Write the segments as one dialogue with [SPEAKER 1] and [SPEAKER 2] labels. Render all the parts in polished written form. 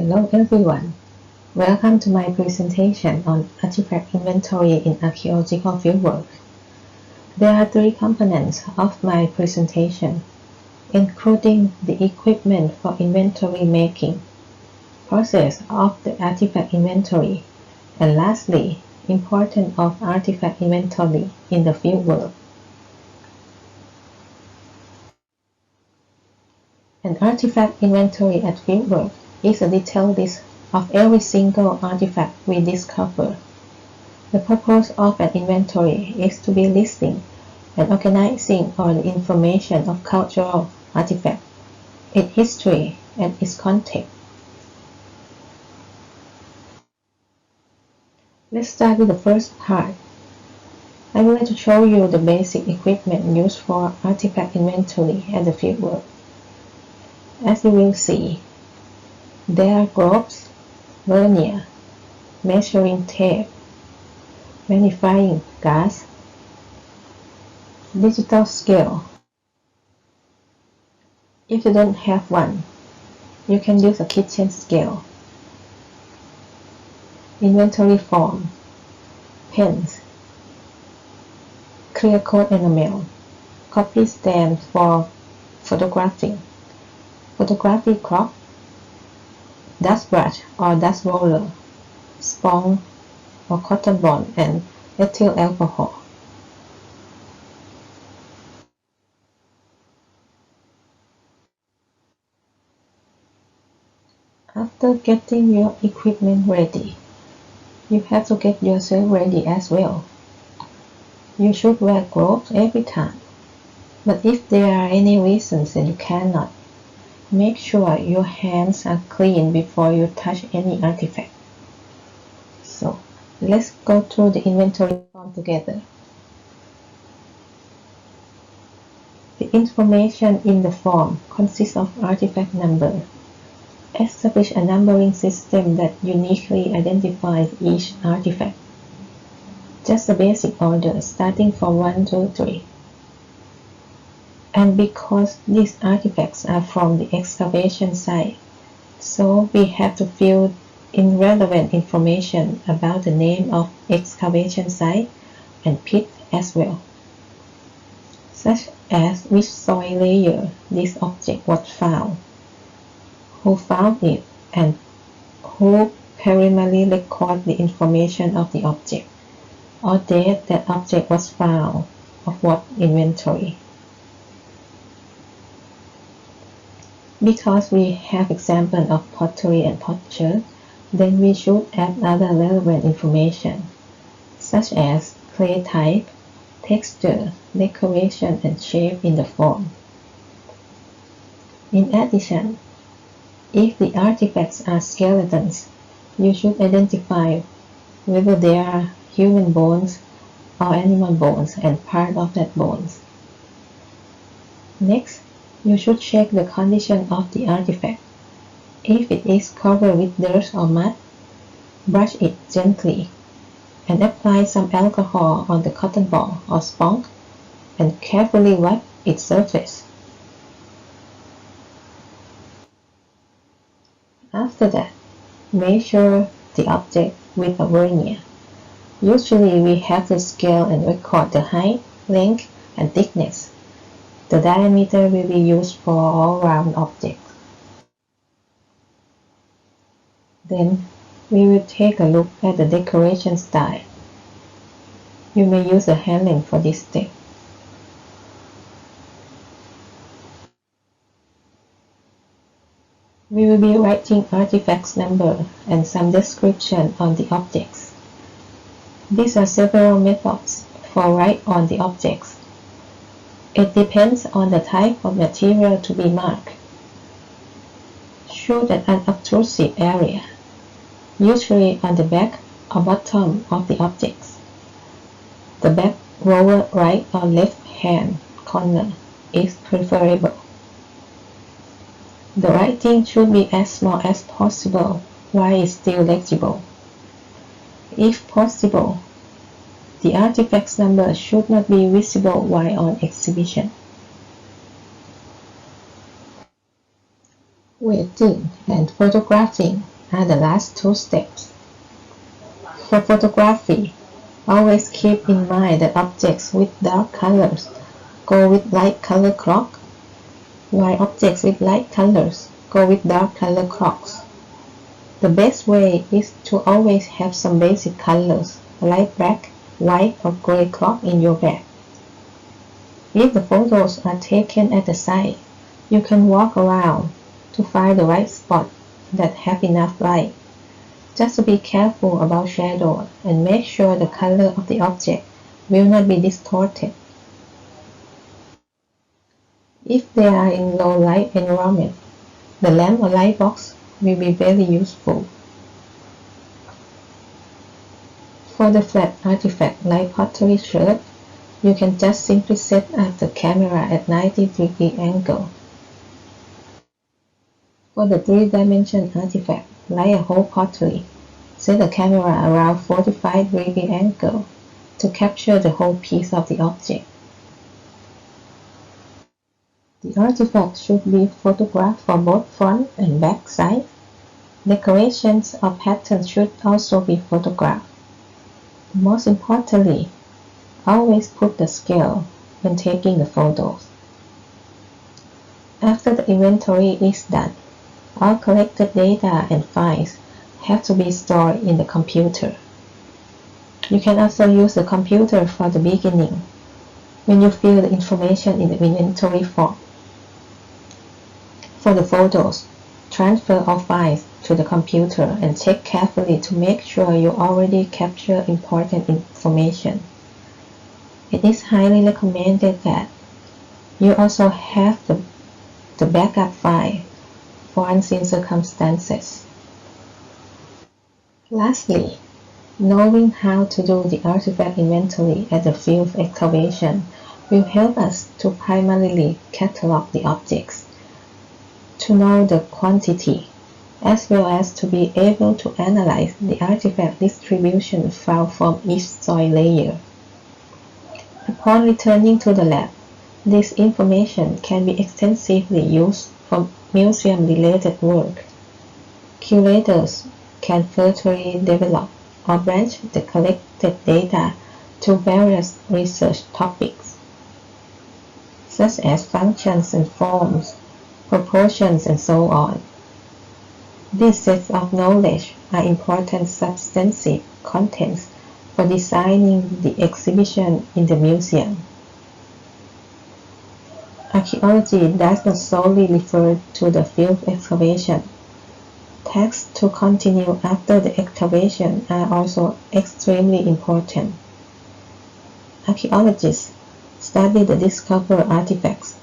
[SPEAKER 1] Hello everyone, welcome to my presentation on artifact inventory in archaeological fieldwork. There are three components of my presentation, including the equipment for inventory making, process of the artifact inventory, and lastly, importance of artifact inventory in the fieldwork. An artifact inventory at fieldwork is a detailed list of every single artifact we discover. The purpose of an inventory is to be listing and organizing all the information of cultural artifacts, its history, and its context. Let's start with the first part. I would like to show you the basic equipment used for artifact inventory at the fieldwork. As you will see, there are globes, vernier, measuring tape, magnifying glass, digital scale. If you don't have one, you can use a kitchen scale, inventory form, pens, clear coat enamel, copy stand for photographing, photography clock, dust brush or dust roller, sponge or cotton ball, and ethyl alcohol. After getting your equipment ready, you have to get yourself ready as well. You should wear gloves every time, but if there are any reasons that you cannot, make sure your hands are clean before you touch any artifact. So, let's go through the inventory form together. The information in the form consists of artifact number. Establish a numbering system that uniquely identifies each artifact. Just a basic order starting from 1 to 3. And because these artifacts are from the excavation site, so we have to fill in relevant information about the name of excavation site and pit as well, such as which soil layer this object was found, who found it, and who primarily record the information of the object, or date that object was found, of what inventory. Because we have examples of pottery and potsherd, then we should add other relevant information, such as clay type, texture, decoration, and shape in the form. In addition, if the artifacts are skeletons, you should identify whether they are human bones or animal bones and part of that bones. Next, you should check the condition of the artifact. If it is covered with dirt or mud, brush it gently and apply some alcohol on the cotton ball or sponge and carefully wipe its surface. After that, measure the object with a vernier. Usually we have to scale and record the height, length, and thickness. The diameter will be used for all round objects. Then we will take a look at the decoration style. You may use a hand length for this step. We will be writing artifacts number and some description on the objects. These are several methods for write on the objects. It depends on the type of material to be marked. Shoot an unobtrusive area, usually on the back or bottom of the objects. The back, lower right or left hand corner is preferable. The writing should be as small as possible while it's still legible. If possible, the artifact's number should not be visible while on exhibition. Weighting and photographing are the last two steps. For photography, always keep in mind that objects with dark colors go with light color clock, while objects with light colors go with dark color clocks. The best way is to always have some basic colors like black, white, or gray clock in your bag. If the photos are taken at the site, you can walk around to find the right spot that have enough light. Just be careful about shadow and make sure the color of the object will not be distorted. If they are in low light environment, the lamp or light box will be very useful. For the flat artifact like pottery sherd, you can just simply set up the camera at 90-degree angle. For the 3-dimension artifact like a whole pottery, set the camera around 45-degree angle to capture the whole piece of the object. The artifact should be photographed from both front and back side. Decorations or patterns should also be photographed. Most importantly, always put the scale when taking the photos. After the inventory is done, all collected data and files have to be stored in the computer. You can also use the computer for the beginning when you fill the information in the inventory form. For the photos, transfer all files to the computer and check carefully to make sure you already capture important information. It is highly recommended that you also have the backup file for unseen circumstances. Lastly, knowing how to do the artifact inventory at the field excavation will help us to primarily catalog the objects, to know the quantity, as well as to be able to analyze the artifact distribution found from each soil layer. Upon returning to the lab, this information can be extensively used for museum-related work. Curators can further develop or branch the collected data to various research topics, such as functions and forms, proportions, and so on. These sets of knowledge are important substantive contents for designing the exhibition in the museum. Archaeology does not solely refer to the field excavation. Tasks to continue after the excavation are also extremely important. Archaeologists study the discovered artifacts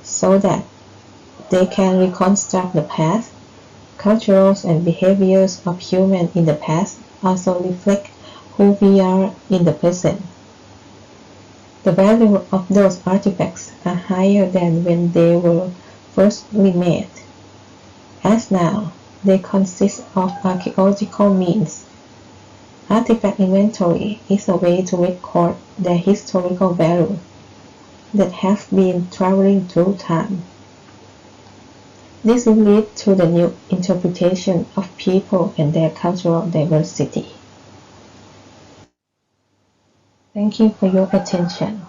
[SPEAKER 1] so that they can reconstruct the past. Cultures and behaviors of humans in the past also reflect who we are in the present. The value of those artifacts are higher than when they were first made, as now they consist of archaeological means. Artifact inventory is a way to record their historical value that have been traveling through time. This will lead to the new interpretation of people and their cultural diversity. Thank you for your attention.